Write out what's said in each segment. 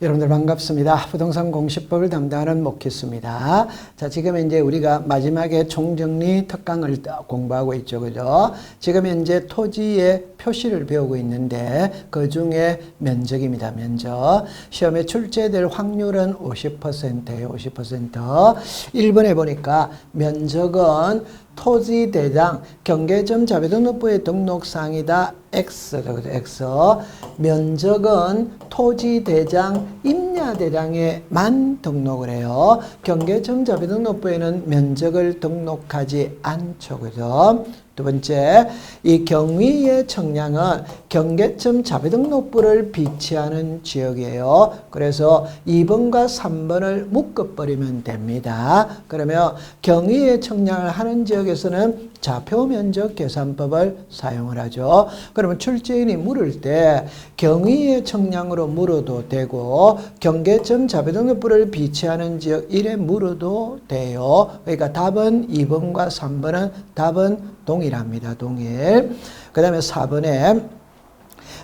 여러분들 반갑습니다. 부동산 공시법을 담당하는 목희수입니다. 자, 지금 이제 우리가 마지막에 총정리 특강을 공부하고 있죠. 그죠? 지금 현재 토지의 표시를 배우고 있는데 그 중에 면적입니다. 면적. 시험에 출제될 확률은 50%예요. 50%. 1번에 보니까 면적은 토지대장 경계점 자료등록부의 등록사항이다. X. X. 면적은 토지대장 임야대장에만 등록을 해요. 경계점 자료등록부에는 면적을 등록하지 않죠. 그죠? 두 번째, 이 경위의 청량은 경계점 자료등록부를 비치하는 지역이에요. 그래서 2번과 3번을 묶어버리면 됩니다. 그러면 경위의 청량을 하는 지역에서는 좌표면적 계산법을 사용을 하죠. 그러면 출제인이 물을 때 경위의 청량으로 물어도 되고 경계점 자료등록부를 비치하는 지역 1에 물어도 돼요. 그러니까 답은 2번과 3번은 답은 동일합니다. 동일. 그 다음에 4번에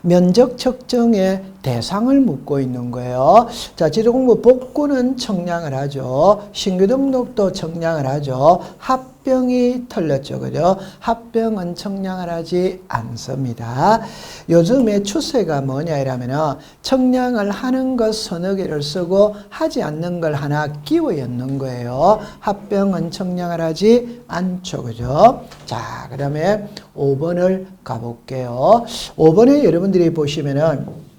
면적 측정의 대상을 묻고 있는 거예요. 자, 지도공부 복구는 청량을 하죠. 신규 등록도 청량을 하죠. 합병이 틀렸죠. 그죠? 합병은 청량을 하지 않습니다. 요즘의 추세가 뭐냐 이러면은 청량을 하는 것 서너 개를 쓰고 하지 않는 걸 하나 끼워 엮는 거예요. 합병은 청량을 하지 않죠. 그죠? 자, 그 다음에 5번을 가볼게요. 5번에 여러분들이 보시면은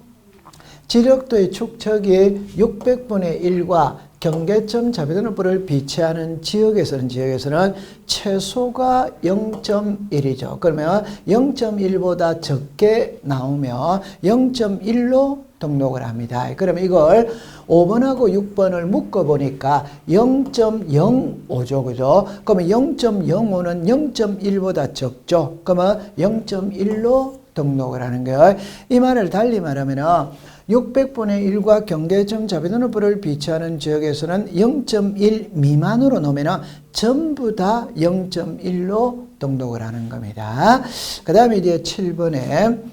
지력도의 축척이 600분의 1과 경계점 자료등록부를 비치하는 지역에서는 최소가 0.1이죠. 그러면 0.1보다 적게 나오면 0.1로 등록을 합니다. 그러면 이걸 5번하고 6번을 묶어보니까 0.05죠. 그죠? 그러면 0.05는 0.1보다 적죠. 그러면 0.1로 등록을 하는 거예요. 이 말을 달리 말하면 600분의 1과 경계점 자료등록부를 비치하는 지역에서는 0.1 미만으로 놓으면 전부 다 0.1로 등록을 하는 겁니다. 그 다음에 이제 7번에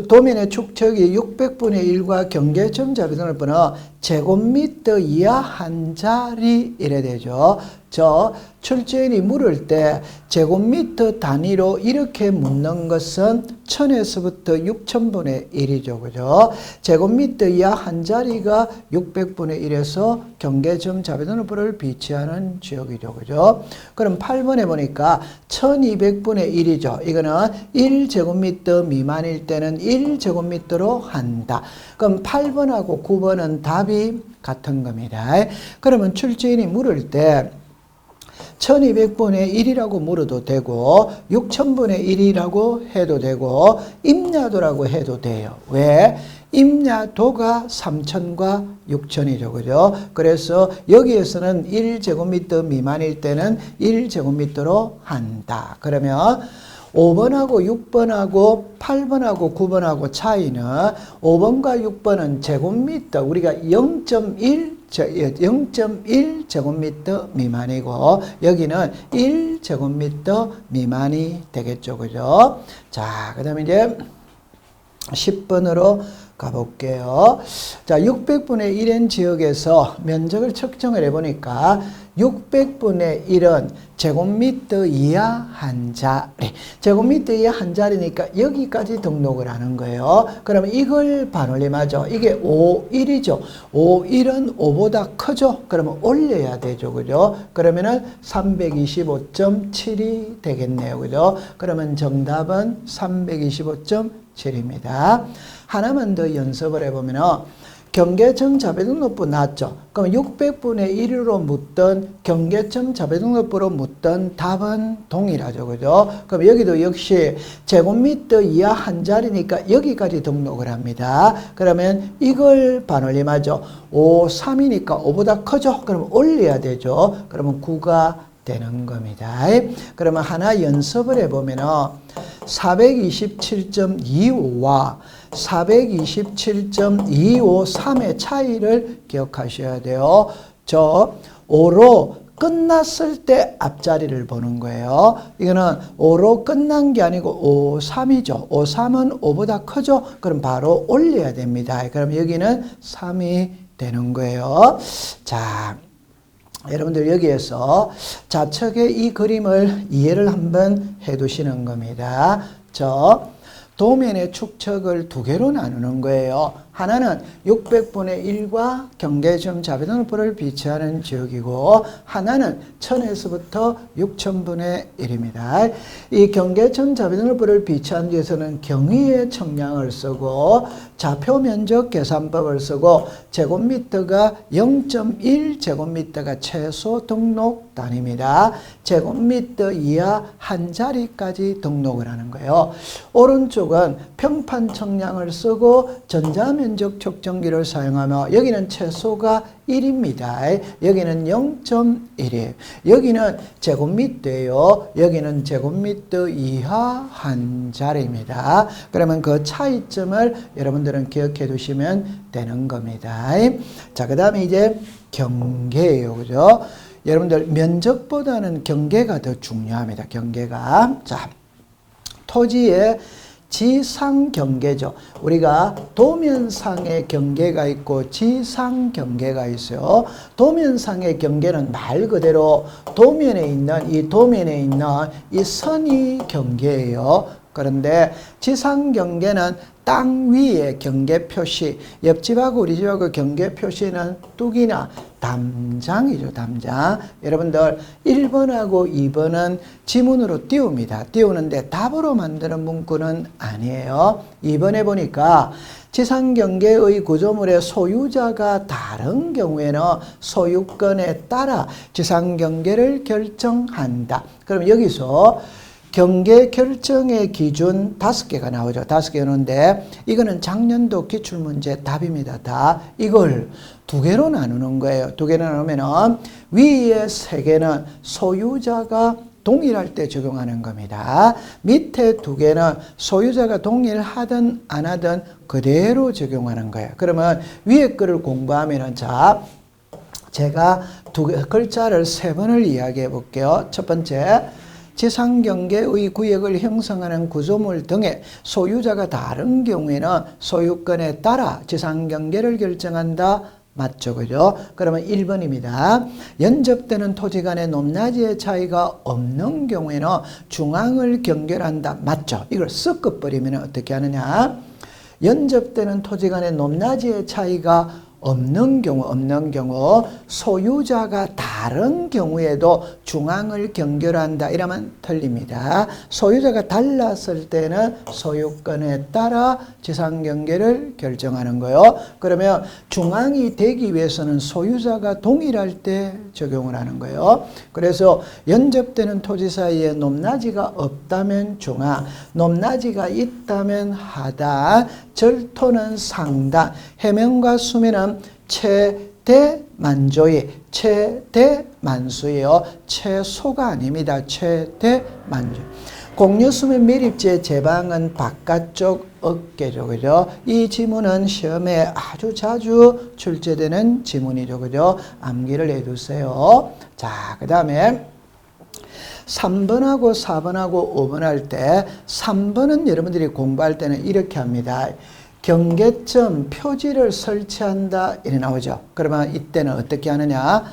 도면의 축척이 600분의 1과 경계점 자료등록부는 제곱미터 이하 한 자리 이래 되죠. 저 출제인이 물을 때 제곱미터 단위로 이렇게 묻는 것은 1000에서부터 6000분의 1이죠. 그죠? 제곱미터 이하 한 자리가 600분의 1에서 경계점 자료등록부를 비치하는 지역이죠. 그죠? 그럼 8번에 보니까 1200분의 1이죠. 이거는 1제곱미터 미만일 때는 1제곱미터로 한다. 그럼 8번하고 9번은 답이 같은 겁니다. 그러면 출제인이 물을 때 1200분의 1이라고 물어도 되고 6000분의 1이라고 해도 되고 임야도라고 해도 돼요. 왜? 임야도가 3000과 6000이죠. 그죠? 그래서 여기에서는 1제곱미터 미만일 때는 1제곱미터로 한다. 그러면 5번하고 6번하고 8번하고 9번하고 차이는 5번과 6번은 제곱미터 우리가 0.1 제곱미터 미만이고 여기는 1제곱미터 미만이 되겠죠. 그죠? 자, 그 다음에 이제 10번으로 가볼게요. 자, 600분의 1인 지역에서 면적을 측정을 해보니까 600분의 1은 제곱미터 이하 한 자리. 제곱미터 이하 한 자리니까 여기까지 등록을 하는 거예요. 그러면 이걸 반올림하죠. 이게 5.1이죠. 5.1은 5보다 크죠. 그러면 올려야 되죠. 그죠? 그러면은 325.7이 되겠네요. 그죠? 그러면 정답은 325.7입니다. 하나만 더 연습을 해보면은 경계점 자료등록부 나왔죠. 그럼 600분의 1으로 묻던 경계점 자료등록부로 묻던 답은 동일하죠. 그죠? 그럼 여기도 역시 제곱미터 이하 한 자리니까 여기까지 등록을 합니다. 그러면 이걸 반올림하죠. 5, 3이니까 5보다 크죠? 그럼 올려야 되죠. 그러면 9가 되는 겁니다. 그러면 하나 연습을 해보면은 427.25와 427.253의 차이를 기억하셔야 돼요. 저 5로 끝났을 때 앞자리를 보는 거예요. 이거는 5로 끝난 게 아니고 53이죠. 53은 5보다 크죠? 그럼 바로 올려야 됩니다. 그럼 여기는 3이 되는 거예요. 자, 여러분들 여기에서 좌측의 이 그림을 이해를 한번 해 두시는 겁니다. 도면의 축척을 두 개로 나누는 거예요. 하나는 600분의 1과 경계점 자배등록부를 비치하는 지역이고 하나는 1000에서부터 6000분의 1입니다. 이 경계점 자배등록부를 비치하는 지역에서는 경위의 청량을 쓰고 좌표 면적 계산법을 쓰고 제곱미터가 0.1 제곱미터가 최소 등록 단위입니다. 제곱미터 이하 한 자리까지 등록을 하는 거예요. 오른쪽은 평판 청량을 쓰고 전자면적 측정기를 사용하며 여기는 최소가 1입니다. 여기는 0.1이에요. 여기는 제곱미터예요. 여기는 제곱미터 이하 한 자리입니다. 그러면 그 차이점을 여러분들은 기억해 두시면 되는 겁니다. 자, 그 다음에 이제 경계예요. 그죠? 여러분들 면적보다는 경계가 더 중요합니다. 경계가. 자, 토지의 지상 경계죠. 우리가 도면상의 경계가 있고 지상 경계가 있어요. 도면상의 경계는 말 그대로 도면에 있는 이 선이 경계예요. 그런데 지상 경계는 땅 위에 경계 표시, 옆집하고 우리 집하고 경계 표시는 뚝이나 담장이죠. 담장. 여러분들 1번하고 2번은 지문으로 띄웁니다. 띄우는데 답으로 만드는 문구는 아니에요. 2번에 보니까 지상 경계의 구조물의 소유자가 다른 경우에는 소유권에 따라 지상 경계를 결정한다. 그럼 여기서 경계 결정의 기준 5개가 나오죠. 5개 오는데 이거는 작년도 기출문제 답입니다. 다 이걸 2개로 나누는 거예요. 2개로 나누면은 위에 3개는 소유자가 동일할 때 적용하는 겁니다. 밑에 2개는 소유자가 동일하든 안 하든 그대로 적용하는 거예요. 그러면 위에 거를 공부하면은 자, 제가 글자를 3번을 이야기해 볼게요. 첫 번째, 지상경계의 구역을 형성하는 구조물 등의 소유자가 다른 경우에는 소유권에 따라 지상경계를 결정한다. 맞죠? 그죠? 그러면 1번입니다. 연접되는 토지 간의 높낮이의 차이가 없는 경우에는 중앙을 경계한다. 맞죠? 이걸 섞어버리면 어떻게 하느냐? 연접되는 토지 간의 높낮이의 차이가 없는 경우 소유자가 다른 경우에도 중앙을 경계한다 이러면 틀립니다. 소유자가 달랐을 때는 소유권에 따라 지상 경계를 결정하는 거예요. 그러면 중앙이 되기 위해서는 소유자가 동일할 때 적용을 하는 거예요. 그래서 연접되는 토지 사이에 높낮이가 없다면 중앙, 높낮이가 있다면 하단, 절토는 상단, 해면과 수면은 최대만조의 최대만수예요. 최소가 아닙니다. 최대만조. 공유수면 밀입지의 제방은 바깥쪽 어깨죠. 그죠? 이 지문은 시험에 아주 자주 출제되는 지문이죠. 그죠? 암기를 해두세요. 자, 그 다음에 3번하고 4번하고 5번 할 때 3번은 여러분들이 공부할 때는 이렇게 합니다. 경계점 표지를 설치한다 이래 나오죠. 그러면 이때는 어떻게 하느냐?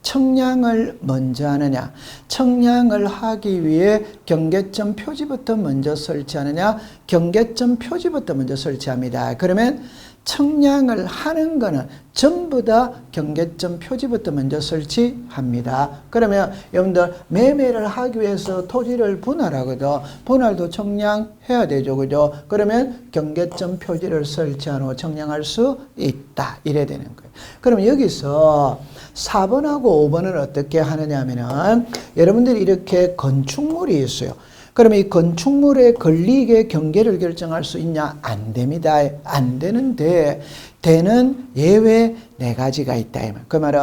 청량을 먼저 하느냐? 청량을 하기 위해 경계점 표지부터 먼저 설치하느냐? 경계점 표지부터 먼저 설치합니다. 그러면 청량을 하는 거는 전부 다 경계점 표지부터 먼저 설치합니다. 그러면 여러분들 매매를 하기 위해서 토지를 분할하거든. 분할도 청량해야 되죠. 그죠? 그러면 경계점 표지를 설치한 후 청량할 수 있다. 이래 되는 거예요. 그럼 여기서 4번하고 5번은 어떻게 하느냐 하면은 여러분들이 이렇게 건축물이 있어요. 그러면 이 건축물에 걸리게 경계를 결정할 수 있냐? 안 됩니다. 안 되는데 되는 예외 4가지가 있다. 그 말은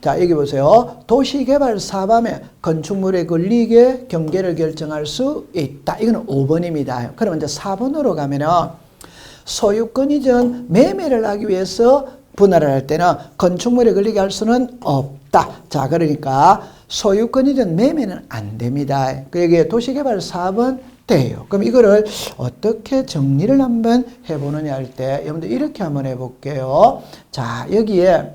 자 여기 보세요. 도시개발 사업하면 건축물에 걸리게 경계를 결정할 수 있다. 이거는 5번입니다. 그러면 이제 4번으로 가면은 소유권 이전 매매를 하기 위해서 분할을 할 때는 건축물에 걸리게 할 수는 없다. 없다. 자, 그러니까 소유권이든 매매는 안 됩니다. 여기에 도시개발사업은 돼요. 그럼 이거를 어떻게 정리를 한번 해보느냐 할 때 여러분들 이렇게 한번 해볼게요. 자, 여기에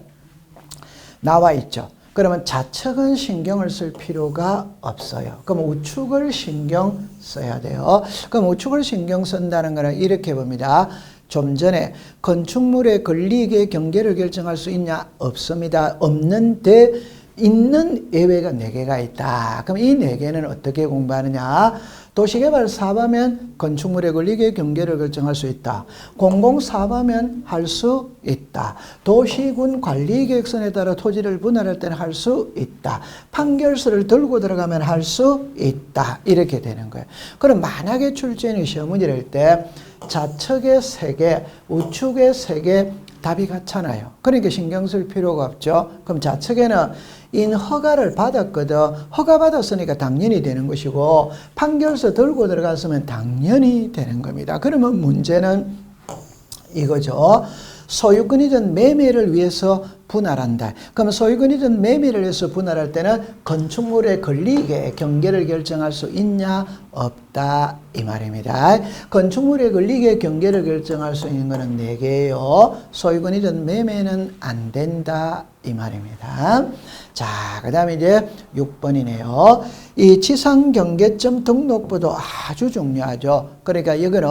나와 있죠. 그러면 좌측은 신경을 쓸 필요가 없어요. 그럼 우측을 신경 써야 돼요. 그럼 우측을 신경 쓴다는 거는 이렇게 봅니다. 좀 전에 건축물의 권리익의 경계를 결정할 수 있냐? 없습니다. 없는데 있는 예외가 4개가 있다. 그럼 이 4개는 어떻게 공부하느냐? 도시개발 사업하면 건축물의 권리익의 경계를 결정할 수 있다. 공공사업하면 할 수 있다. 도시군 관리계획선에 따라 토지를 분할할 때는 할 수 있다. 판결서를 들고 들어가면 할 수 있다. 이렇게 되는 거예요. 그럼 만약에 출제인이 시험 문제를 할 때 좌측에 3개, 우측에 3개 답이 같잖아요. 그러니까 신경 쓸 필요가 없죠. 그럼 좌측에는 인 허가를 받았거든. 허가 받았으니까 당연히 되는 것이고 판결서 들고 들어갔으면 당연히 되는 겁니다. 그러면 문제는 이거죠. 소유권이든 매매를 위해서 분할한다. 그럼 소유권이든 매매를 위해서 분할할 때는 건축물의 권리익의 경계를 결정할 수 있냐? 없다. 이 말입니다. 건축물의 권리익의 경계를 결정할 수 있는 것은 4개예요. 소유권이든 매매는 안 된다. 이 말입니다. 자, 그 다음에 이제 6번이네요. 이 지상경계점 등록부도 아주 중요하죠. 그러니까 여기는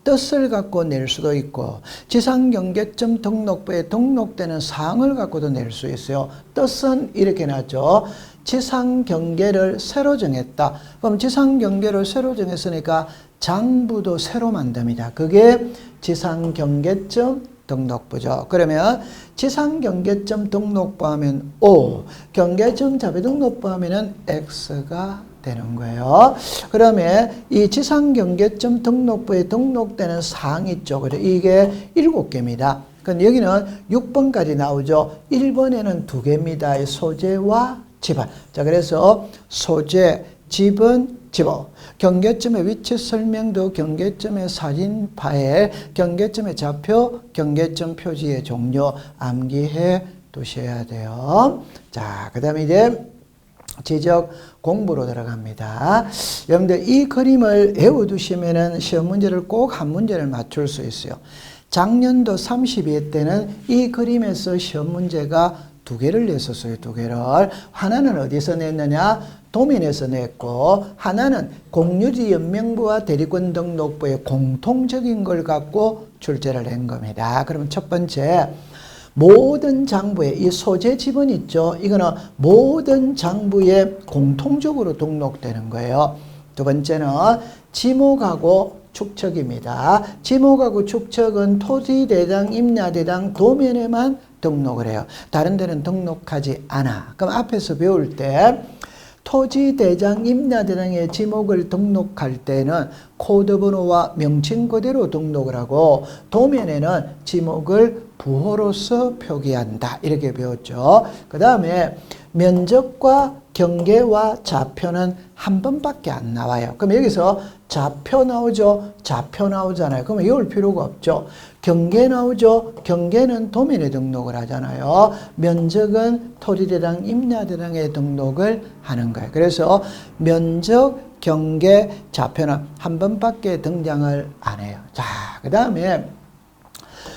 뜻을 갖고 낼 수도 있고 지상경계점 등록부에 등록되는 사항을 갖고도 낼 수 있어요. 뜻은 이렇게 나죠. 지상경계를 새로 정했다. 그럼 지상경계를 새로 정했으니까 장부도 새로 만듭니다. 그게 지상경계점 등록부죠. 그러면 지상경계점 등록부 하면 O, 경계점 자비등록부 하면은 X가 되는 거예요. 그러면 이 지상경계점 등록부에 등록되는 사항이 있죠. 그래 이게 7개입니다. 근데 여기는 6번까지 나오죠. 1번에는 2개입니다. 소재와 지발. 자, 그래서 소재, 집은 집어. 경계점의 위치 설명도 경계점의 사진 파일, 경계점의 좌표, 경계점 표지의 종류 암기해 두셔야 돼요. 자, 그 다음에 이제 지적 공부로 들어갑니다. 여러분들 이 그림을 외워두시면은 시험 문제를 꼭 한 문제를 맞출 수 있어요. 작년도 32회 때는 이 그림에서 시험 문제가 2개를 냈었어요. 2개를. 하나는 어디서 냈느냐? 도면에서 냈고 하나는 공유지연명부와 대리권 등록부의 공통적인 걸 갖고 출제를 한 겁니다. 그러면 첫 번째 모든 장부에 이 소재 지분 있죠. 이거는 모든 장부에 공통적으로 등록되는 거예요. 두 번째는 지목하고 축척입니다. 지목하고 축척은 토지대장, 임야대장 도면에만 등록을 해요. 다른 데는 등록하지 않아. 그럼 앞에서 배울 때 토지대장, 임야대장의 지목을 등록할 때는 코드번호와 명칭 그대로 등록을 하고 도면에는 지목을 부호로서 표기한다. 이렇게 배웠죠. 그 다음에 면적과 경계와 좌표는 한 번밖에 안 나와요. 그럼 여기서 좌표 나오죠? 좌표 나오잖아요. 그러면 외울 필요가 없죠. 경계 나오죠? 경계는 도면에 등록을 하잖아요. 면적은 토지대장, 임야대장에 등록을 하는 거예요. 그래서 면적, 경계, 좌표는 한 번밖에 등장을 안 해요. 자, 그 다음에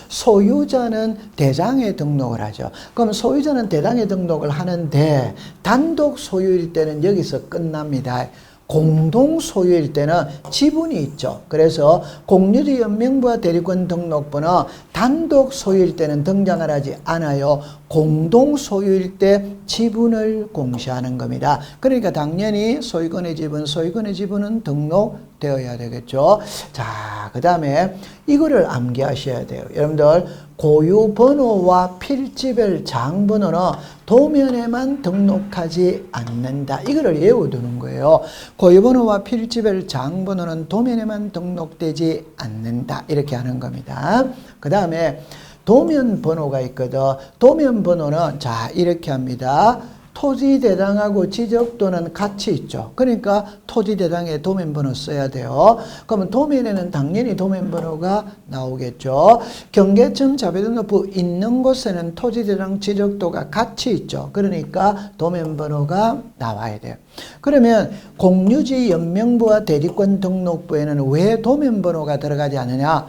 소유자는 대장에 등록을 하죠. 그럼 소유자는 대장에 등록을 하는데 단독 소유일 때는 여기서 끝납니다. 공동 소유일 때는 지분이 있죠. 그래서 공유지 연명부와 대리권 등록부는 단독 소유일 때는 등장을 하지 않아요. 공동 소유일 때 지분을 공시하는 겁니다. 그러니까 당연히 소유권의 지분은 등록되어야 되겠죠. 자, 그 다음에 이거를 암기하셔야 돼요. 여러분들 고유번호와 필지별 장번호는 도면에만 등록하지 않는다. 이거를 외워두는 거예요. 고유번호와 필지별 장번호는 도면에만 등록되지 않는다. 이렇게 하는 겁니다. 그 다음에 도면 번호가 있거든. 도면 번호는 자 이렇게 합니다. 토지대당하고 지적도는 같이 있죠. 그러니까 토지대당에 도면번호 써야 돼요. 그러면 도면에는 당연히 도면번호가 나오겠죠. 경계청 자배등록부 있는 곳에는 토지대당 지적도가 같이 있죠. 그러니까 도면번호가 나와야 돼요. 그러면 공유지 연명부와 대리권 등록부에는 왜 도면번호가 들어가지 않느냐?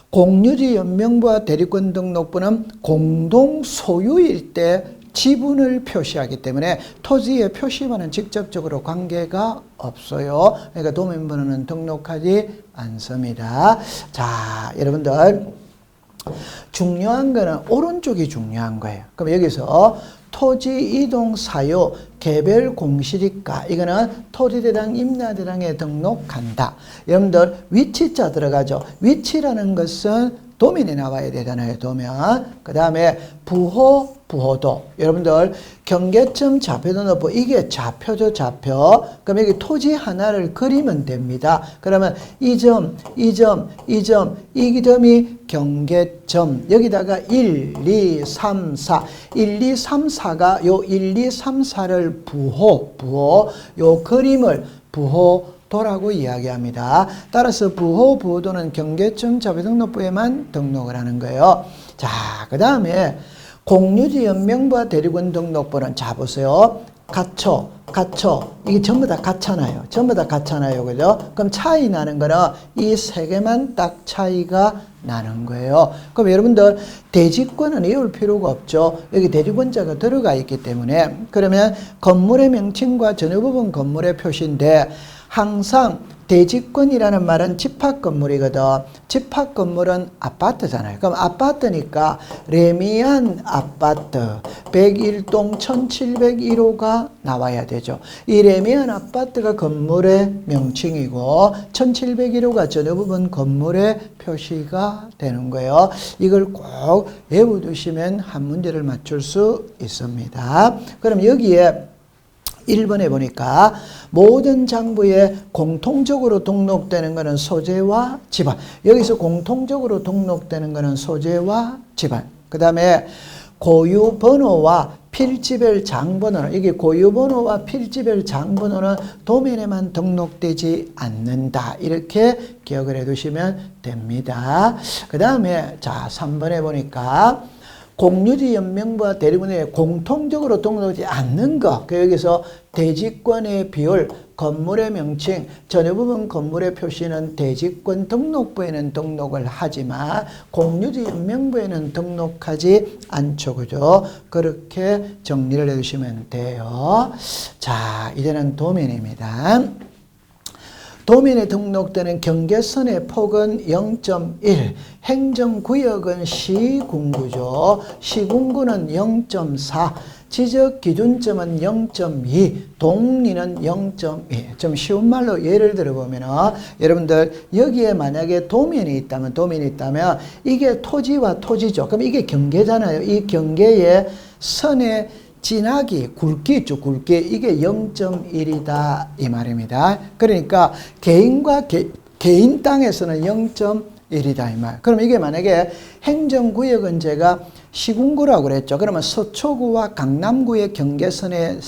공유지 연명부와 대리권 등록부는 공동 소유일 때 지분을 표시하기 때문에 토지의 표시와는 직접적으로 관계가 없어요. 그러니까 도면번호는 등록하지 않습니다. 자, 여러분들 중요한 거는 오른쪽이 중요한 거예요. 그럼 여기서 토지 이동 사유 개별 공시지가 이거는 토지대당 임야대당에 등록한다. 여러분들 위치자 들어가죠. 위치라는 것은 도면에 나와야 되잖아요. 도면. 그 다음에 부호, 부호도. 여러분들 경계점 좌표등록부 이게 좌표죠. 좌표. 그럼 여기 토지 하나를 그리면 됩니다. 그러면 이 점, 이 점, 이 점, 이 점이 경계점. 여기다가 1, 2, 3, 4. 1, 2, 3, 4가 요 1, 2, 3, 4를 부호. 요 그림을 부호도라고 이야기합니다. 따라서 부호, 부호도는 경계청 자배등록부에만 등록을 하는 거예요. 자, 그 다음에 공유지 연명부와 대리권 등록부는 자 보세요. 같죠. 이게 전부 다 같잖아요. 그죠? 그럼 차이 나는 거는 이 세 개만 딱 차이가 나는 거예요. 그럼 여러분들 대지권은 외울 필요가 없죠. 여기 대지권자가 들어가 있기 때문에. 그러면 건물의 명칭과 전유부분 건물의 표시인데 항상 대지권이라는 말은 집합건물이거든. 집합건물은 아파트잖아요. 그럼 아파트니까 레미안 아파트 101동 1701호가 나와야 되죠. 이 레미안 아파트가 건물의 명칭이고 1701호가 전유부분 건물의 표시가 되는 거예요. 이걸 꼭 외워두시면 한 문제를 맞출 수 있습니다. 그럼 여기에 1번에 보니까 모든 장부에 공통적으로 등록되는 것은 소재와 집안. 여기서 공통적으로 등록되는 것은 소재와 집안. 그 다음에 고유번호와 필지별 장번호는 이게 고유번호와 필지별 장번호는 도면에만 등록되지 않는다. 이렇게 기억을 해두시면 됩니다. 그 다음에 자 3번에 보니까 공유지 연명부와 대리권에 공통적으로 등록되지 않는 것. 여기서 대지권의 비율, 건물의 명칭, 전유부분 건물의 표시는 대지권 등록부에는 등록을 하지만 공유지 연명부에는 등록하지 않죠. 그죠? 그렇게 정리를 해주시면 돼요. 자, 이제는 도면입니다. 도면에 등록되는 경계선의 폭은 0.1, 행정구역은 시군구죠. 시군구는 0.4, 지적기준점은 0.2, 동리는 0.2. 좀 쉬운 말로 예를 들어보면 여러분들 여기에 만약에 도면이 있다면 이게 토지와 토지죠. 그럼 이게 경계잖아요. 이 경계의 선의 진하기, 굵기 있죠, 굵기. 이게 0.1이다 이 말입니다. 그러니까 개인과 개인 땅에서는 0.1이다 이 말. 그럼 이게 만약에 행정구역은 제가 시군구라고 그랬죠. 그러면 서초구와 강남구의 경계선의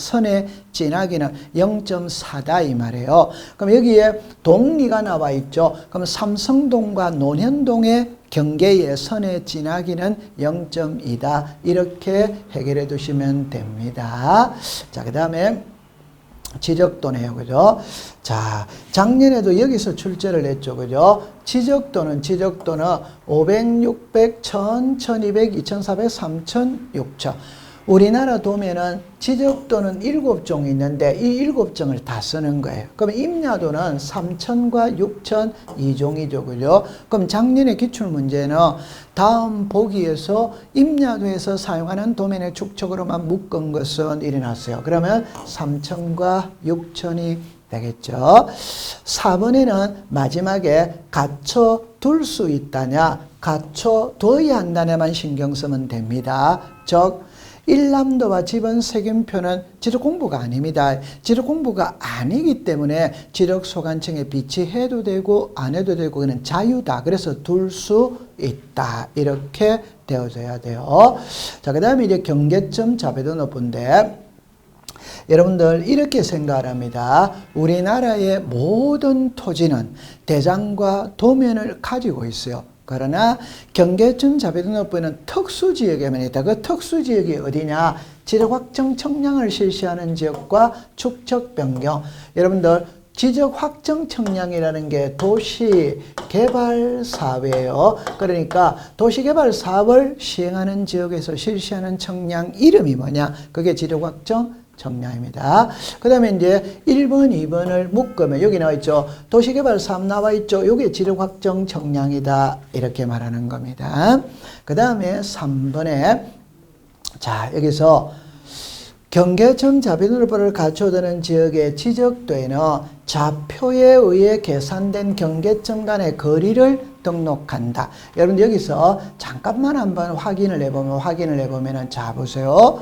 진하기는 0.4다 이 말이에요. 그럼 여기에 동리가 나와 있죠. 그럼 삼성동과 논현동의 경계의 선의 진하기는 0.2다. 이렇게 해결해 두시면 됩니다. 자, 그 다음에 지적도네요. 그죠? 자, 작년에도 여기서 출제를 했죠. 그죠? 지적도는 500, 600, 1000, 1200, 2400, 3000, 6000. 우리나라 도면은 지적도는 7종이 있는데 이 7종을 다 쓰는 거예요. 그럼 임야도는 3000과 6000 2종이죠. 그죠? 그럼 작년의 기출문제는 다음 보기에서 임야도에서 사용하는 도면의 축척으로만 묶은 것은 일어났어요. 그러면 3000과 6000이 되겠죠. 4번에는 마지막에 갖춰둘 수 있다냐, 갖춰둬야 한다냐만 신경 쓰면 됩니다. 즉 일람도와 지번 색임표는 지적공부가 아닙니다. 지적공부가 아니기 때문에 지적소관청에 비치해도 되고 안 해도 되고 그는 자유다. 그래서 둘 수 있다. 이렇게 되어져야 돼요. 자, 그 다음에 이제 경계점 자배등록부인데 여러분들 이렇게 생각합니다. 우리나라의 모든 토지는 대장과 도면을 가지고 있어요. 그러나 경계점 자비등록부는 특수지역에만 있다. 그 특수지역이 어디냐? 지적확정 청량을 실시하는 지역과 축척 변경. 여러분들 지적확정 청량이라는 게 도시개발사업이에요. 그러니까 도시개발사업을 시행하는 지역에서 실시하는 청량 이름이 뭐냐? 그게 지적확정 청량입니다. 그 다음에 이제 1번, 2번을 묶으면 여기 나와 있죠. 도시개발 사업 나와 있죠. 이게 지역확정 청량이다. 이렇게 말하는 겁니다. 그 다음에 3번에 자 여기서 경계점 자비등록부를 갖춰두는 지역에 지적되는 좌표에 의해 계산된 경계점 간의 거리를 등록한다. 여러분 여기서 잠깐만 한번 확인을 해보면 자 보세요.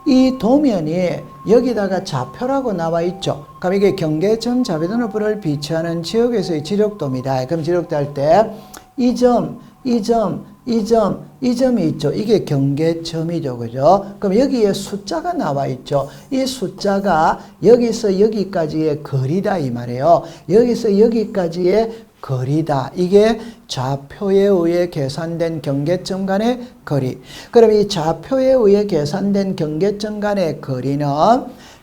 이 도면이 여기다가 좌표라고 나와 있죠. 그럼 이게 경계점 자비등록부를 비치하는 지역에서의 지적도입니다. 그럼 지적도할 때 이 점, 이 점이 있죠. 이게 경계점이죠. 그죠? 그럼 여기에 숫자가 나와 있죠. 이 숫자가 여기서 여기까지의 거리다 이 말이에요. 여기서 여기까지의 거리다. 이게 좌표에 의해 계산된 경계점 간의 거리. 그럼 이 좌표에 의해 계산된 경계점 간의 거리는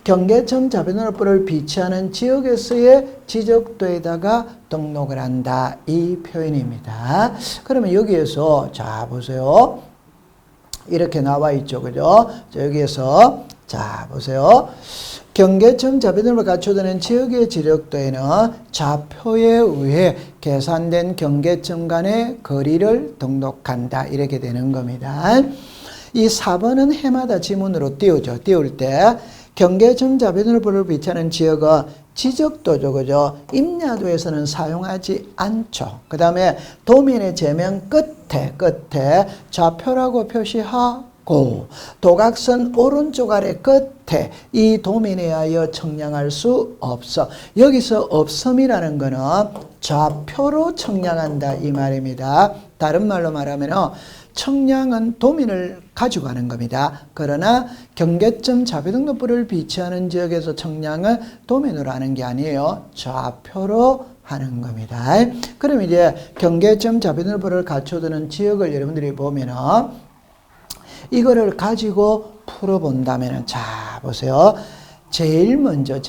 경계점 자비등록부를 비치하는 지역에서의 지적도에다가 등록을 한다. 이 표현입니다. 그러면 여기에서 자 보세요. 이렇게 나와 있죠. 그죠? 자, 여기에서 자 보세요. 경계점 자비등록부를 갖춰두는 지역의 지적도에는 좌표에 의해 계산된 경계점 간의 거리를 등록한다. 이렇게 되는 겁니다. 이 4번은 해마다 지문으로 띄우죠. 띄울 때 경계점 자비등록부를 비치하는 지역은 지적도죠. 그죠? 임야도에서는 사용하지 않죠. 그 다음에 도면의 제면 끝에 좌표라고 표시하고 도각선 오른쪽 아래 끝에 이 도면에 의하여 청량할 수 없어. 여기서 없음이라는 거는 좌표로 청량한다 이 말입니다. 다른 말로 말하면 청량은 도면을 가지고 가는 겁니다. 그러나 경계점 자비등록부를 비치하는 지역에서 청량은 도면으로 하는 게 아니에요. 좌표로 하는 겁니다. 그럼 이제 경계점 자비등록부를 갖춰두는 지역을 여러분들이 보면은 이거를 가지고 풀어본다면은 자 보세요. 제일 먼저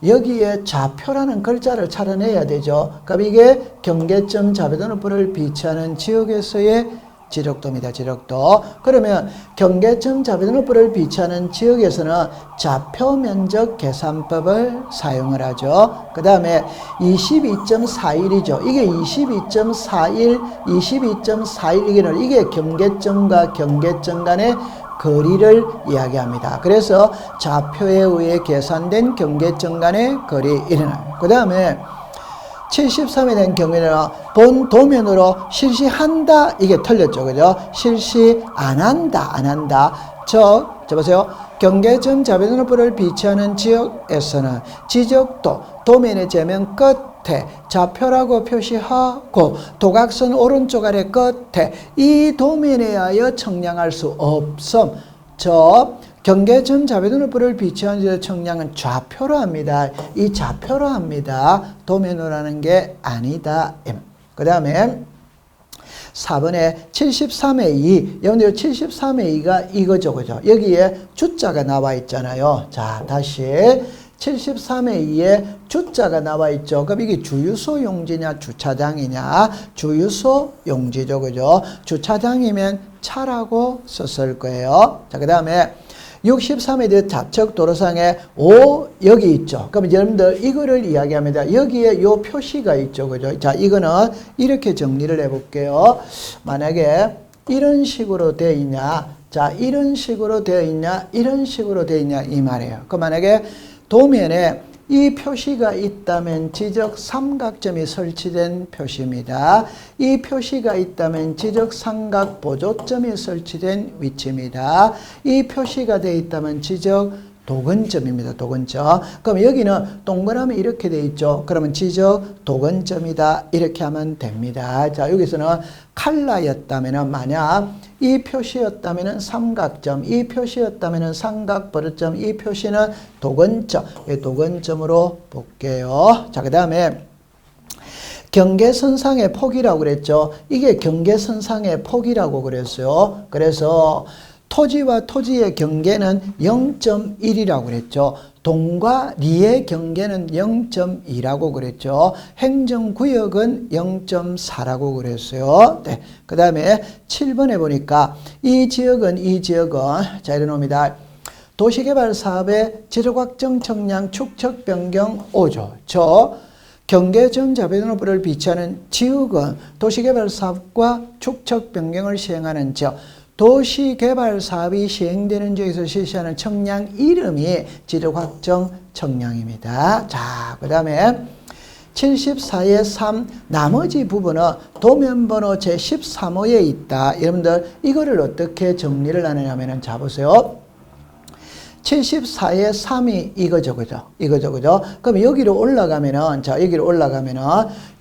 여기에 좌표라는 글자를 차려내야 되죠. 그럼 이게 경계점 자비등록부를 비치하는 지역에서의 지적도입니다. 지적도. 그러면 경계점 자비등록부를 비치하는 지역에서는 좌표 면적 계산법을 사용을 하죠. 그 다음에 22.41이죠. 이게 22.41 이게 경계점과 경계점 간의 거리를 이야기합니다. 그래서 좌표에 의해 계산된 경계점 간의 거리 일어나요. 그 다음에 73이 된 경우에는 본 도면으로 실시한다. 이게 틀렸죠. 그죠? 실시 안 한다. 저 보세요. 경계점 자비등록부를 비치하는 지역에서는 지적도 도면의 제면 끝에 좌표라고 표시하고 도각선 오른쪽 아래 끝에 이 도면에 의하여 청량할 수 없음. 경계점 자비등록부를 비치하는 지역 청량은 좌표로 합니다. 이 좌표로 합니다. 도면으로 하는 게 아니다. 그 다음에 4번에 73의 2. 여러분들 73의 2가 이거죠. 그죠? 여기에 주자가 나와 있잖아요. 자, 다시 73의 2에 주자가 나와 있죠. 그럼 이게 주유소 용지냐 주차장이냐? 주유소 용지죠. 그죠? 주차장이면 차라고 썼을 거예요. 자, 그 다음에 63에 대해 좌측 도로상에 5 여기 있죠. 그럼 여러분들 이거를 이야기합니다. 여기에 요 표시가 있죠. 그죠? 자, 이거는 이렇게 정리를 해 볼게요. 만약에 이런 식으로 되어 있냐? 자, 이런 식으로 되어 있냐? 이런 식으로 되어 있냐? 이 말이에요. 그 만약에 도면에 이 표시가 있다면 지적 삼각점이 설치된 표시입니다. 이 표시가 있다면 지적 삼각 보조점이 설치된 위치입니다. 이 표시가 되어 있다면 지적 도근점입니다. 도근점. 그럼 여기는 동그라미 이렇게 돼 있죠. 그러면 지적 도근점이다. 이렇게 하면 됩니다. 자, 여기서는 칼라였다면은 만약 이 표시였다면은 삼각점, 이 표시였다면은 삼각버릇점, 이 표시는 도근점. 도근점으로 볼게요. 자, 그다음에 경계선상의 폭이라고 그랬죠. 이게 경계선상의 폭이라고 그랬어요. 그래서 토지와 토지의 경계는 0.1이라고 그랬죠. 동과 리의 경계는 0.2라고 그랬죠. 행정구역은 0.4라고 그랬어요. 네. 그 다음에 7번에 보니까 이 지역은 자, 이래 놓습니다. 도시개발사업의 지적확정 청량 축척 변경 5조. 경계점 자배등록부를 비치하는 지역은 도시개발사업과 축척 변경을 시행하는 지역. 도시개발사업이 시행되는 지역에서 실시하는 청량 이름이 지적확정 청량입니다. 자, 그 다음에 74의 3 나머지 부분은 도면번호 제13호에 있다. 여러분들 이거를 어떻게 정리를 하느냐면 자 보세요. 74의 3이 이거죠, 그죠? 그럼 여기로 올라가면은, 자, 여기로 올라가면은,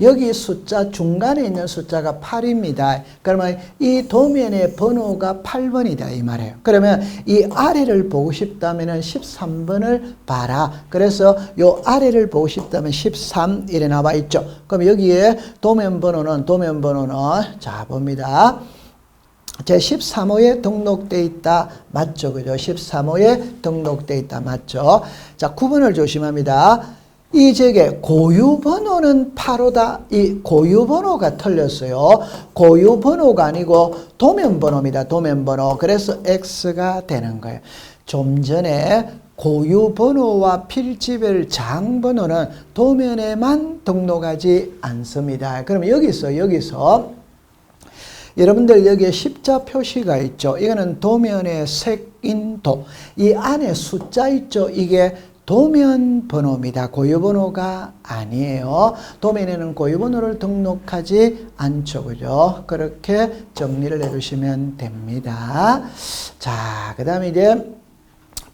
여기 숫자, 중간에 있는 숫자가 8입니다. 그러면 이 도면의 번호가 8번이다, 이 말이에요. 그러면 이 아래를 보고 싶다면은 13번을 봐라. 그래서 요 아래를 보고 싶다면 13, 이래 나와 있죠. 그럼 여기에 도면 번호는, 자, 봅니다. 제 13호에 등록돼 있다. 맞죠? 그죠? 13호에 등록돼 있다. 맞죠? 자, 9번을 조심합니다. 이 지역의 고유번호는 8호다. 이 고유번호가 틀렸어요. 고유번호가 아니고 도면번호입니다. 도면번호. 그래서 X가 되는 거예요. 좀 전에 고유번호와 필지별 장번호는 도면에만 등록하지 않습니다. 그럼 여기서 여러분들 여기에 십자 표시가 있죠. 이거는 도면의 색인도. 이 안에 숫자 있죠. 이게 도면 번호입니다. 고유번호가 아니에요. 도면에는 고유번호를 등록하지 않죠. 그죠? 그렇게 정리를 해주시면 됩니다. 자, 그 다음에 이제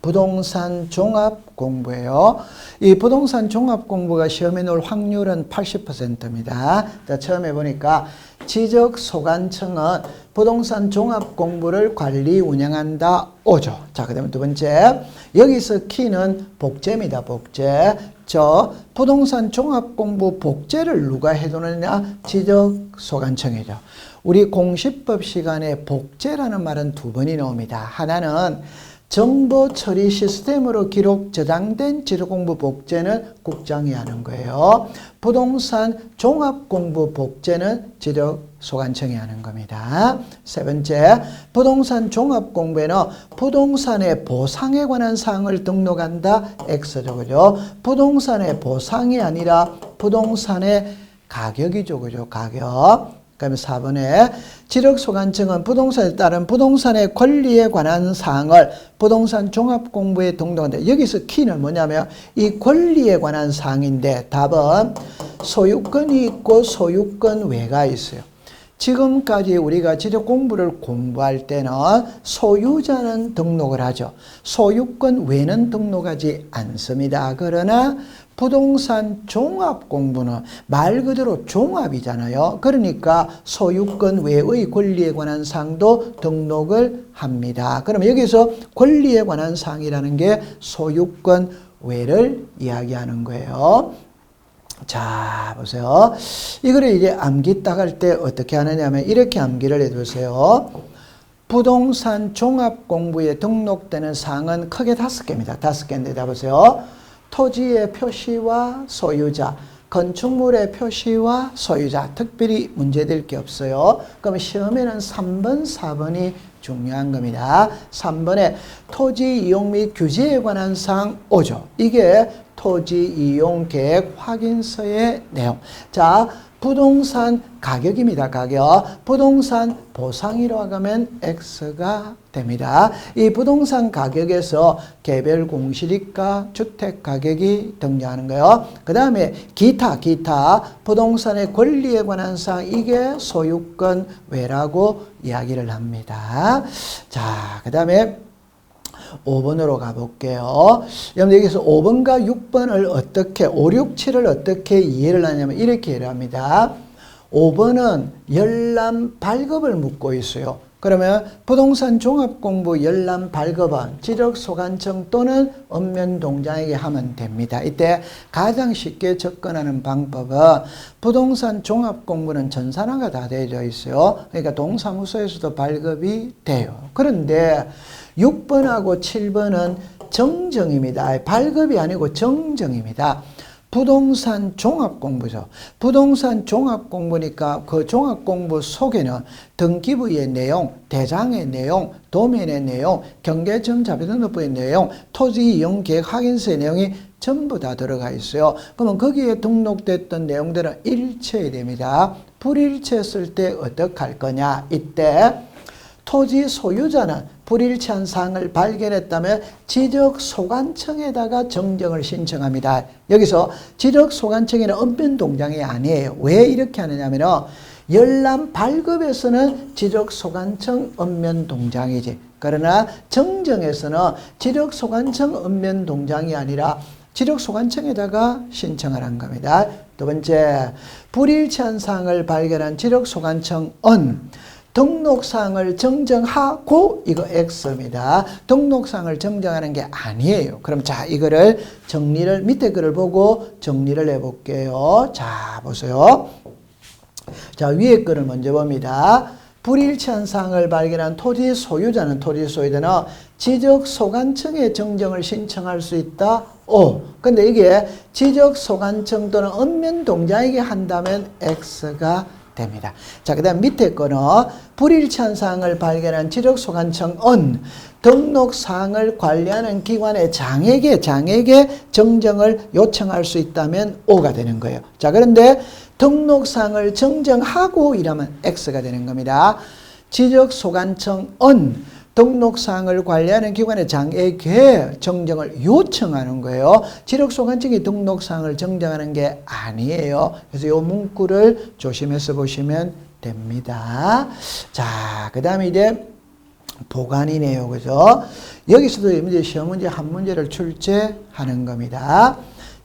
부동산 종합 공부예요. 이 부동산 종합 공부가 시험에 나올 확률은 80%입니다. 자, 처음에 보니까 지적소관청은 부동산 종합 공부를 관리 운영한다 5조. 자, 그 다음에 두 번째, 여기서 키는 복제입니다. 복제. 저 부동산 종합 공부 복제를 누가 해두느냐? 지적소관청이죠. 우리 공시법 시간에 복제라는 말은 두 번이 나옵니다. 하나는 정보 처리 시스템으로 기록 저장된 지도공부 복제는 국장이 하는 거예요. 부동산 종합공부 복제는 지적소관청이 하는 겁니다. 세 번째, 부동산 종합공부에는 부동산의 보상에 관한 사항을 등록한다. X죠. 그죠? 부동산의 보상이 아니라 부동산의 가격이죠. 그죠? 가격. 그다음에 4번에 지적소관청은 부동산에 따른 부동산의 권리에 관한 사항을 부동산 종합공부에 등록한다. 여기서 키는 뭐냐면 이 권리에 관한 사항인데 답은 소유권이 있고 소유권 외가 있어요. 지금까지 우리가 지적공부를 공부할 때는 소유자는 등록을 하죠. 소유권 외는 등록하지 않습니다. 그러나 부동산 종합 공부는 말 그대로 종합이잖아요. 그러니까 소유권 외의 권리에 관한 사항도 등록을 합니다. 그럼 여기서 권리에 관한 사항이라는 게 소유권 외를 이야기하는 거예요. 자, 보세요. 이거를 이제 암기 딱 할 때 어떻게 하느냐면 이렇게 암기를 해두세요. 부동산 종합 공부에 등록되는 사항은 크게 5개입니다. 5개인데 다 보세요. 토지의 표시와 소유자, 건축물의 표시와 소유자, 특별히 문제될 게 없어요. 그럼 시험에는 3번, 4번이 중요한 겁니다. 3번에 토지 이용 및 규제에 관한 사항 5조. 이게 토지 이용 계획 확인서의 내용. 자, 부동산 가격입니다. 가격. 부동산 보상이라고 하면 X가 됩니다. 이 부동산 가격에서 개별 공시지가 주택 가격이 등장하는 거예요. 그 다음에 기타 부동산의 권리에 관한 사항, 이게 소유권 외라고 이야기를 합니다. 자, 그 다음에 5번으로 가볼게요. 여러분 여기서 5번과 6번을 어떻게 5, 6, 7을 어떻게 이해를 하냐면 이렇게 이해를 합니다. 5번은 열람 발급을 묻고 있어요. 그러면 부동산 종합공부 열람 발급은 지적소관청 또는 읍면동장에게 하면 됩니다. 이때 가장 쉽게 접근하는 방법은 부동산 종합공부는 전산화가 다 되어 있어요. 그러니까 동사무소에서도 발급이 돼요. 그런데 6번하고 7번은 정정입니다. 발급이 아니고 정정입니다. 부동산 종합공부죠. 부동산 종합공부니까 그 종합공부 속에는 등기부의 내용, 대장의 내용, 도면의 내용, 경계청 자비등록부의 내용, 토지이용계획 확인서의 내용이 전부 다 들어가 있어요. 그러면 거기에 등록됐던 내용들은 일치해야 됩니다. 불일치했을 때 어떻게 할 거냐? 이때 토지 소유자는 불일치한 사항을 발견했다면 지적소관청에다가 정정을 신청합니다. 여기서 지적소관청에는 읍면동장이 아니에요. 왜 이렇게 하느냐면 열람 발급에서는 지적소관청 읍면동장이지. 그러나 정정에서는 지적소관청 읍면동장이 아니라 지적소관청에다가 신청을 한 겁니다. 두 번째, 불일치한 사항을 발견한 지적소관청은 등록사항을 정정하고 이거 X입니다. 등록사항을 정정하는 게 아니에요. 그럼 자 이거를 정리를 밑에 글을 보고 정리를 해볼게요. 자 보세요. 자 위에 글을 먼저 봅니다. 불일치한 사항을 발견한 토지 소유자는 지적소관청에 정정을 신청할 수 있다. 오. 근데 이게 지적소관청 또는 읍면동장에게 한다면 X가 됩니다. 자, 그 다음 밑에 거는 불일치한 사항을 발견한 지적소관청은 등록사항을 관리하는 기관의 장에게 정정을 요청할 수 있다면 O가 되는 거예요. 자, 그런데 등록사항을 정정하고 이러면 X가 되는 겁니다. 지적소관청은 등록사항을 관리하는 기관의 장에게 정정을 요청하는 거예요. 지적소관청이 등록사항을 정정하는 게 아니에요. 그래서 이 문구를 조심해서 보시면 됩니다. 자, 그 다음에 이제 보관이네요. 그죠? 여기서도 이제 시험 문제 한 문제를 출제하는 겁니다.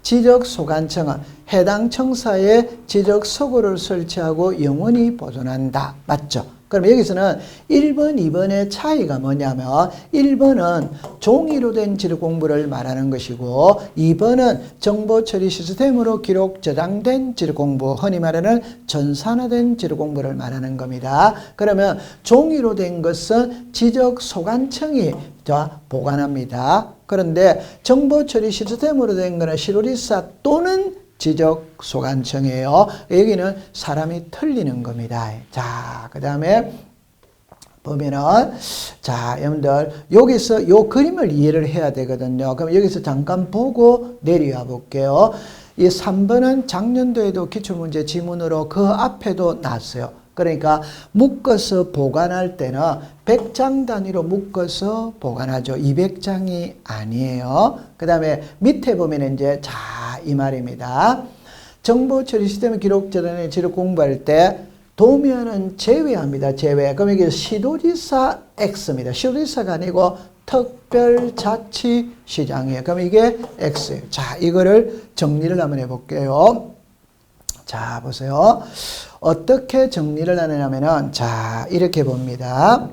지적소관청은 해당 청사에 지적서고를 설치하고 영원히 보존한다. 맞죠? 그럼 여기서는 1번, 2번의 차이가 뭐냐면 1번은 종이로 된 지르공부를 말하는 것이고 2번은 정보처리 시스템으로 기록 저장된 지르공부, 흔히 말하는 전산화된 지르공부를 말하는 겁니다. 그러면 종이로 된 것은 지적소관청이 보관합니다. 그런데 정보처리 시스템으로 된 것은 시로리사 또는 지적소관청이에요. 여기는 사람이 틀리는 겁니다. 자, 그 다음에 보면은, 자, 여러분들, 여기서 요 그림을 이해를 해야 되거든요. 그럼 여기서 잠깐 보고 내려와 볼게요. 이 3번은 작년도에도 기출문제 지문으로 그 앞에도 났어요. 그러니까 묶어서 보관할 때는 100장 단위로 묶어서 보관하죠. 200장이 아니에요. 그 다음에 밑에 보면 이제 이 말입니다. 정보처리 시스템 기록 저장의 지력 공부할 때 도면은 제외합니다. 제외. 그럼 이게 시도지사 X입니다. 시도지사가 아니고 특별자치시장이에요. 그럼 이게 X예요. 자, 이거를 정리를 한번 해볼게요. 자, 보세요. 어떻게 정리를 하느냐면은, 자, 이렇게 봅니다.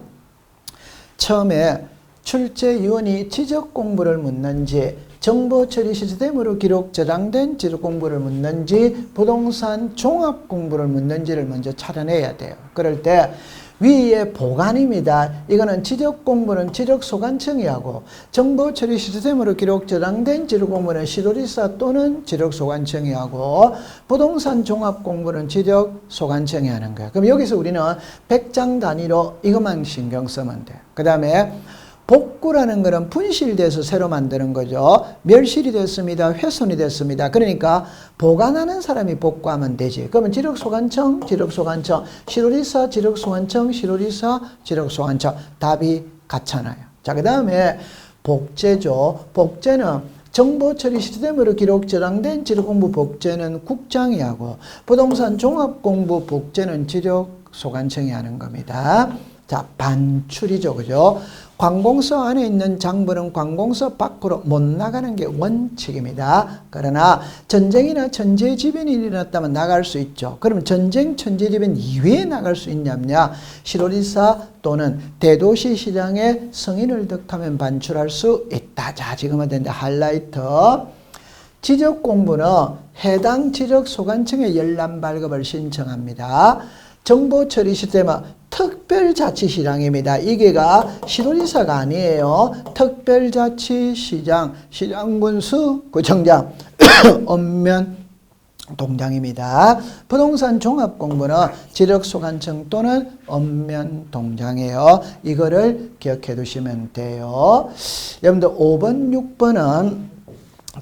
처음에 출제위원이 지적 공부를 묻는지, 정보처리 시스템으로 기록 저장된 지적 공부를 묻는지, 부동산 종합 공부를 묻는지를 먼저 찾아내야 돼요. 그럴 때 위에 보관입니다. 이거는 지적 공부는 지적소관청이 하고 정보처리 시스템으로 기록 저장된 지적 공부는 시도지사 또는 지적소관청이 하고 부동산 종합 공부는 지적소관청이 하는 거예요. 그럼 여기서 우리는 100장 단위로 이것만 신경 쓰면 돼요. 그 다음에 복구라는 것은 분실돼서 새로 만드는 거죠. 멸실이 됐습니다. 훼손이 됐습니다. 그러니까 보관하는 사람이 복구하면 되지. 그러면 지력소관청, 시도지사, 지력소관청, 시도지사, 지력소관청. 답이 같잖아요. 자, 그 다음에 복제죠. 복제는 정보처리 시스템으로 기록 저장된 지력공부 복제는 국장이 하고 부동산 종합공부 복제는 지력소관청이 하는 겁니다. 자, 반출이죠. 그죠? 관공서 안에 있는 장부는 관공서 밖으로 못 나가는 게 원칙입니다. 그러나 전쟁이나 천재지변이 일어났다면 나갈 수 있죠. 그러면 전쟁, 천재지변 이외에 나갈 수 있냐면요. 시로리사 또는 대도시 시장의 승인을 득하면 반출할 수 있다. 자, 지금은 이제 하이라이트. 지적 공부는 해당 지적 소관청에 열람 발급을 신청합니다. 정보 처리 시스템은 특별자치시장입니다. 이게가 시도지사가 아니에요. 특별자치시장, 시장군수, 구청장, 읍면 동장입니다. 부동산 종합공부는 지적소관청 또는 읍면동장이에요. 이거를 기억해 두시면 돼요. 여러분들 5번, 6번은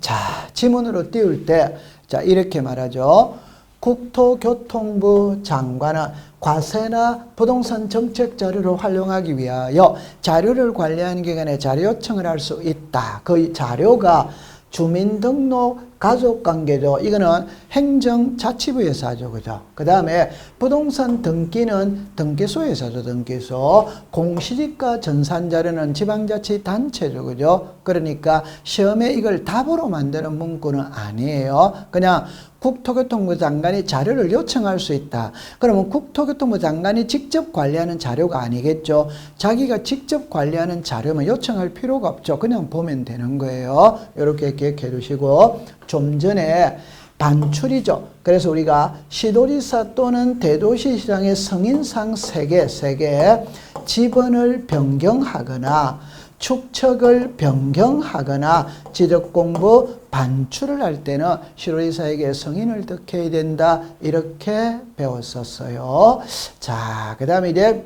자, 지문으로 띄울 때 자, 이렇게 말하죠. 국토교통부 장관은 과세나 부동산 정책 자료를 활용하기 위하여 자료를 관리하는 기관에 자료 요청을 할 수 있다. 그 자료가 주민등록, 가족관계죠. 이거는 행정자치부에서 하죠. 그죠? 그 다음에 부동산 등기는 등기소에서 하죠. 등기소. 공시지가 전산자료는 지방자치단체죠. 그죠? 그러니까 시험에 이걸 답으로 만드는 문구는 아니에요. 그냥 국토교통부 장관이 자료를 요청할 수 있다. 그러면 국토교통부 장관이 직접 관리하는 자료가 아니겠죠. 자기가 직접 관리하는 자료면 요청할 필요가 없죠. 그냥 보면 되는 거예요. 이렇게 기억해 두시고 좀 전에 반출이죠. 그래서 우리가 시도지사 또는 대도시시장의 승인상 3개 지번을 변경하거나 축척을 변경하거나 지적공부 반출을 할 때는 시도지사에게 승인을 득해야 된다. 이렇게 배웠었어요. 자, 그 다음에 이제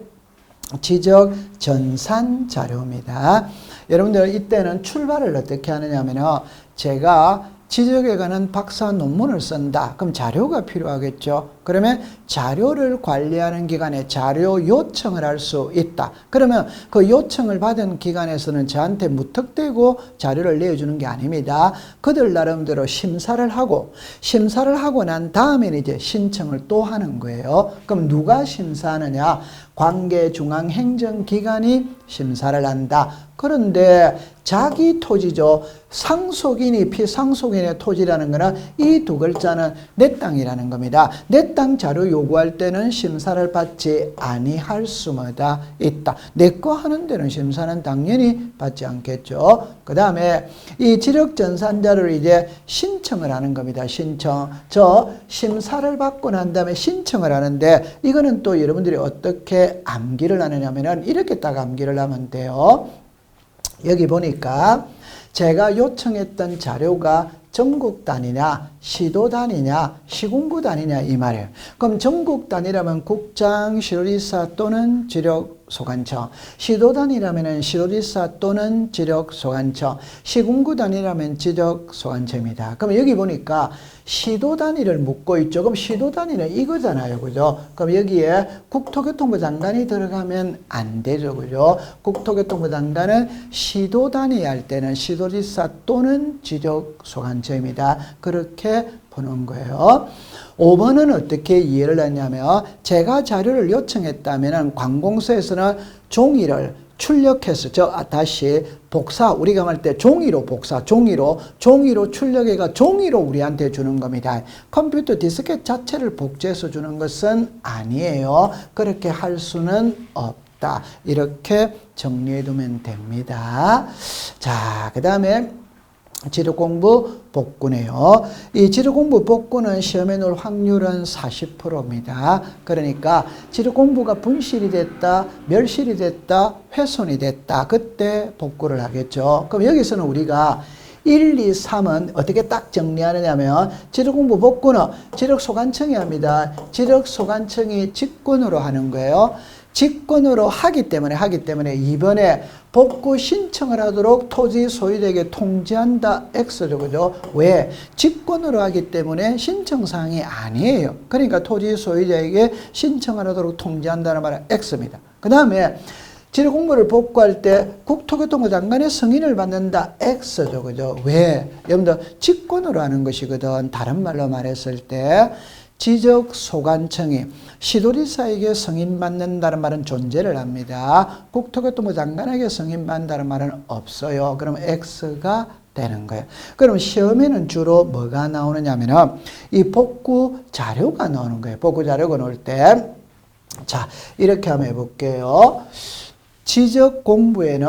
지적 전산 자료입니다. 여러분들 이때는 출발을 어떻게 하느냐 하면요. 제가 지적에 관한 박사 논문을 쓴다. 그럼 자료가 필요하겠죠. 그러면 자료를 관리하는 기관에 자료 요청을 할 수 있다. 그러면 그 요청을 받은 기관에서는 저한테 무턱대고 자료를 내어주는 게 아닙니다. 그들 나름대로 심사를 하고 난 다음에는 이제 신청을 또 하는 거예요. 그럼 누가 심사하느냐? 관계중앙행정기관이 심사를 한다. 그런데 자기 토지죠. 상속인이 피상속인의 토지라는 거는 이 두 글자는 내 땅이라는 겁니다. 내 땅 자료 요구할 때는 심사를 받지 아니할 수마다 있다. 내 거 하는 데는 심사는 당연히 받지 않겠죠. 그 다음에 이 지력전산 자료를 이제 신청을 하는 겁니다. 신청. 심사를 받고 난 다음에 신청을 하는데 이거는 또 여러분들이 어떻게 암기를 하느냐면은 이렇게 딱 암기를 하면 돼요. 여기 보니까 제가 요청했던 자료가 전국 단위냐, 시도 단위냐, 시군구 단위냐 이 말이에요. 그럼 전국 단위라면 국장, 시도지사 또는 지력소관청, 시도 단위라면 시도지사 또는 지력소관청, 시군구 단위라면 지적소관청입니다. 그럼 여기 보니까 시도 단위를 묻고 있죠. 그럼 시도 단위는 이거잖아요. 그죠? 그럼 여기에 국토교통부 장관이 들어가면 안 되죠. 그죠? 국토교통부 장관은 시도 단위 할 때는 시도지사 또는 지적소관청입니다. 그렇게 보는 거예요. 5번은 어떻게 이해를 했냐면 제가 자료를 요청했다면 관공서에서는 종이를 출력해서 다시 복사 우리가 말 때 종이로 복사 종이로 출력해가 종이로 우리한테 주는 겁니다. 컴퓨터 디스켓 자체를 복제해서 주는 것은 아니에요. 그렇게 할 수는 없다. 이렇게 정리해 두면 됩니다. 자, 그 다음에 지력공부 복구네요. 이 지력공부 복구는 시험에 놓을 확률은 40%입니다. 그러니까 지력공부가 분실이 됐다, 멸실이 됐다, 훼손이 됐다. 그때 복구를 하겠죠. 그럼 여기서는 우리가 1, 2, 3은 어떻게 딱 정리하느냐면 지력공부 복구는 지력소관청이 합니다. 지력소관청이 직권으로 하는 거예요. 직권으로 하기 때문에 이번에 복구 신청을 하도록 토지 소유자에게 통지한다 X죠. 그죠? 왜? 직권으로 하기 때문에 신청사항이 아니에요. 그러니까 토지 소유자에게 신청을 하도록 통지한다는 말은 X입니다. 그 다음에 지력공부를 복구할 때 국토교통부 장관의 승인을 받는다 X죠. 그죠? 왜? 여러분들 직권으로 하는 것이거든. 다른 말로 말했을 때 지적 소관청이 시도지사에게 승인받는다는 말은 존재를 합니다. 국토교통부 장관에게 승인받는다는 말은 없어요. 그럼 X가 되는 거예요. 그럼 시험에는 주로 뭐가 나오느냐면은 이 복구 자료가 나오는 거예요. 복구 자료가 나올 때, 자, 이렇게 한번 해볼게요. 지적 공부에는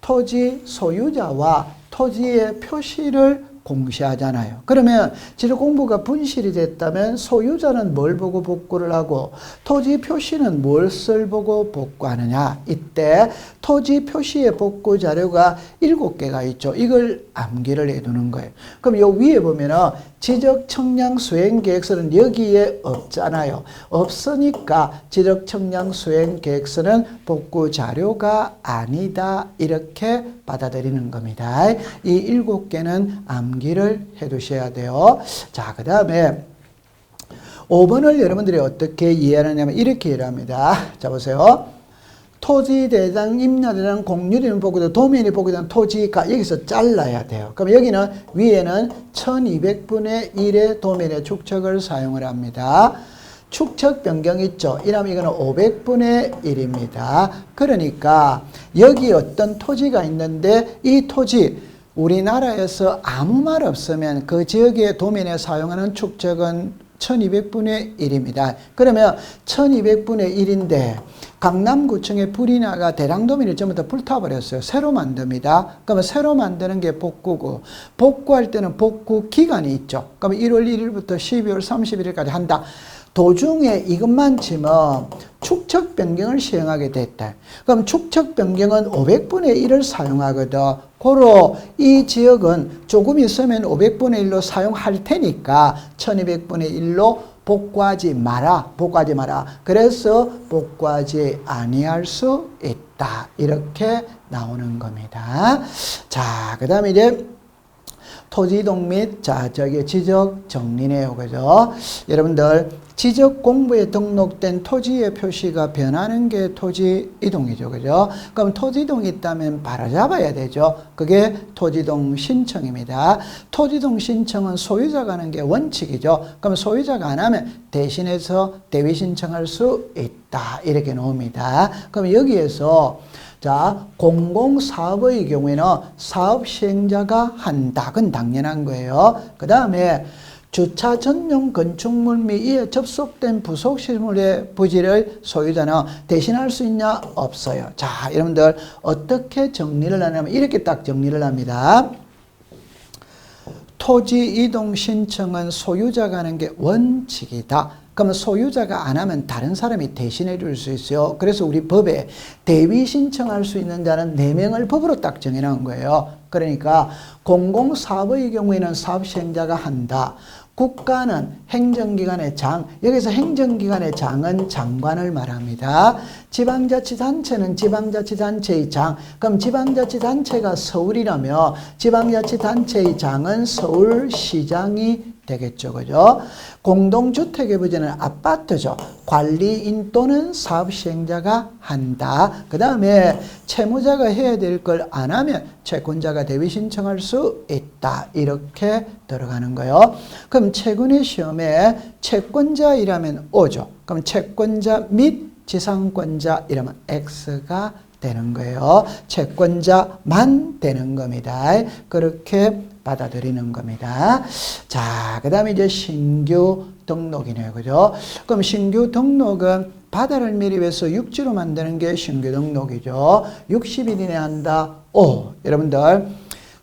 토지 소유자와 토지의 표시를 공시하잖아요. 그러면 지적 공부가 분실이 됐다면 소유자는 뭘 보고 복구를 하고 토지 표시는 무엇을 보고 복구하느냐. 이때 토지 표시의 복구 자료가 7개가 있죠. 이걸 암기를 해두는 거예요. 그럼 요 위에 보면은 지적 청량 수행 계획서는 여기에 없잖아요. 없으니까 지적 청량 수행 계획서는 복구 자료가 아니다. 이렇게 받아들이는 겁니다. 이 7개는 암기를 해 두셔야 돼요. 자, 그 다음에 5번을 여러분들이 어떻게 이해하느냐면 이렇게 이해를 합니다. 자, 보세요. 토지대장, 임야대장, 공유대장 보고도 도면이 보고된 토지가 여기서 잘라야 돼요. 그럼 여기는 위에는 1200분의 1의 도면의 축척을 사용을 합니다. 축척 변경 있죠. 이러면 이거는 500분의 1입니다. 그러니까 여기 어떤 토지가 있는데 이 토지 우리나라에서 아무 말 없으면 그 지역의 도면에 사용하는 축척은 1200분의 1입니다. 그러면 1200분의 1인데 강남구청에 불이 나가 대랑도면이 전부 다 불타버렸어요. 새로 만듭니다. 그러면 새로 만드는 게 복구고, 복구할 때는 복구 기간이 있죠. 그러면 1월 1일부터 12월 31일까지 한다. 도중에 이것만 치면 축척 변경을 시행하게 됐다. 그럼 축척 변경은 500분의 1을 사용하거든. 고로 이 지역은 조금 있으면 500분의 1로 사용할 테니까 1200분의 1로 복구하지 마라. 복구하지 마라. 그래서 복구하지 아니할 수 있다. 이렇게 나오는 겁니다. 자, 그 다음에 이제 토지이동 및 지적 정리네요. 그죠? 여러분들 지적 공부에 등록된 토지의 표시가 변하는 게 토지 이동이죠. 그죠? 그럼 토지 이동이 있다면 바로잡아야 되죠. 그게 토지이동 신청입니다. 토지이동 신청은 소유자가 하는 게 원칙이죠. 그럼 소유자가 안 하면 대신해서 대위 신청할 수 있다. 이렇게 나옵니다. 그럼 여기에서 자, 공공사업의 경우에는 사업 시행자가 한다. 그건 당연한 거예요. 그 다음에 주차 전용 건축물 및 이에 접속된 부속시설물의 부지를 소유자는 대신할 수 있냐? 없어요. 자, 여러분들 어떻게 정리를 하냐면 이렇게 딱 정리를 합니다. 토지 이동 신청은 소유자가 하는 게 원칙이다. 그러면 소유자가 안 하면 다른 사람이 대신해 줄 수 있어요. 그래서 우리 법에 대위 신청할 수 있는 자는 4명을 법으로 딱 정해놓은 거예요. 그러니까 공공사업의 경우에는 사업시행자가 한다. 국가는 행정기관의 장, 여기서 행정기관의 장은 장관을 말합니다. 지방자치단체는 지방자치단체의 장, 그럼 지방자치단체가 서울이라며 지방자치단체의 장은 서울시장이 되겠죠. 그죠? 공동주택의 부지는 아파트죠. 관리인 또는 사업시행자가 한다. 그 다음에 채무자가 해야 될 걸 안 하면 채권자가 대위 신청할 수 있다. 이렇게 들어가는 거예요. 그럼 최근의 시험에 채권자이라면 O죠. 그럼 채권자 및 지상권자 이러면 X가 되는 거예요. 채권자만 되는 겁니다. 그렇게 받아들이는 겁니다. 자, 그 다음에 이제 신규 등록이네요. 그죠? 그럼 신규 등록은 바다를 밀입해서 육지로 만드는 게 신규 등록이죠. 60일 이내 한다. 여러분들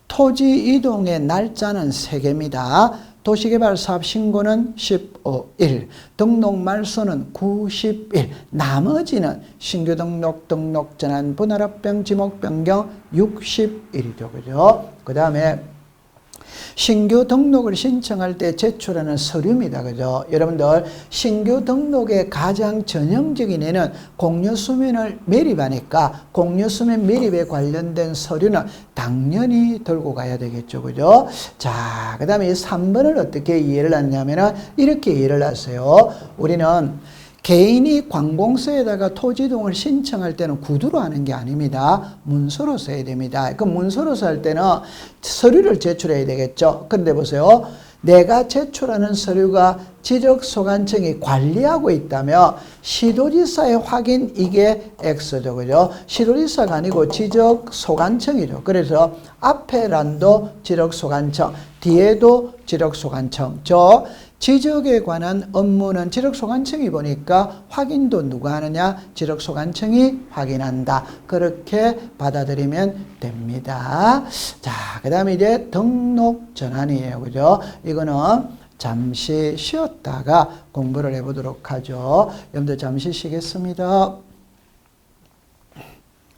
토지 이동의 날짜는 3개입니다. 도시개발사업 신고는 15일, 등록 말소는 90일, 나머지는 신규 등록 전환, 분할합병, 지목 변경 60일이죠. 그죠? 그 다음에 신규 등록을 신청할 때 제출하는 서류입니다. 그죠? 여러분들 신규 등록의 가장 전형적인 예는 공유수면을 매립하니까 공유수면 매립에 관련된 서류는 당연히 들고 가야 되겠죠. 그죠? 자, 그 다음에 3번을 어떻게 이해를 하냐면은 이렇게 이해를 하세요. 우리는 개인이 관공서에다가 토지이동을 신청할 때는 구두로 하는 게 아닙니다. 문서로 써야 됩니다. 그 문서로 할 때는 서류를 제출해야 되겠죠. 근데 보세요. 내가 제출하는 서류가 지적소관청이 관리하고 있다면 시도지사의 확인 이게 X죠. 그죠? 시도지사가 아니고 지적소관청이죠. 그래서 앞에 란도 지적소관청, 뒤에도 지적소관청. 저 지적에 관한 업무는 지적소관청이 보니까 확인도 누가 하느냐? 지적소관청이 확인한다. 그렇게 받아들이면 됩니다. 자, 그 다음에 이제 등록 전환이에요. 그죠? 이거는 잠시 쉬었다가 공부를 해보도록 하죠. 여러분들 잠시 쉬겠습니다.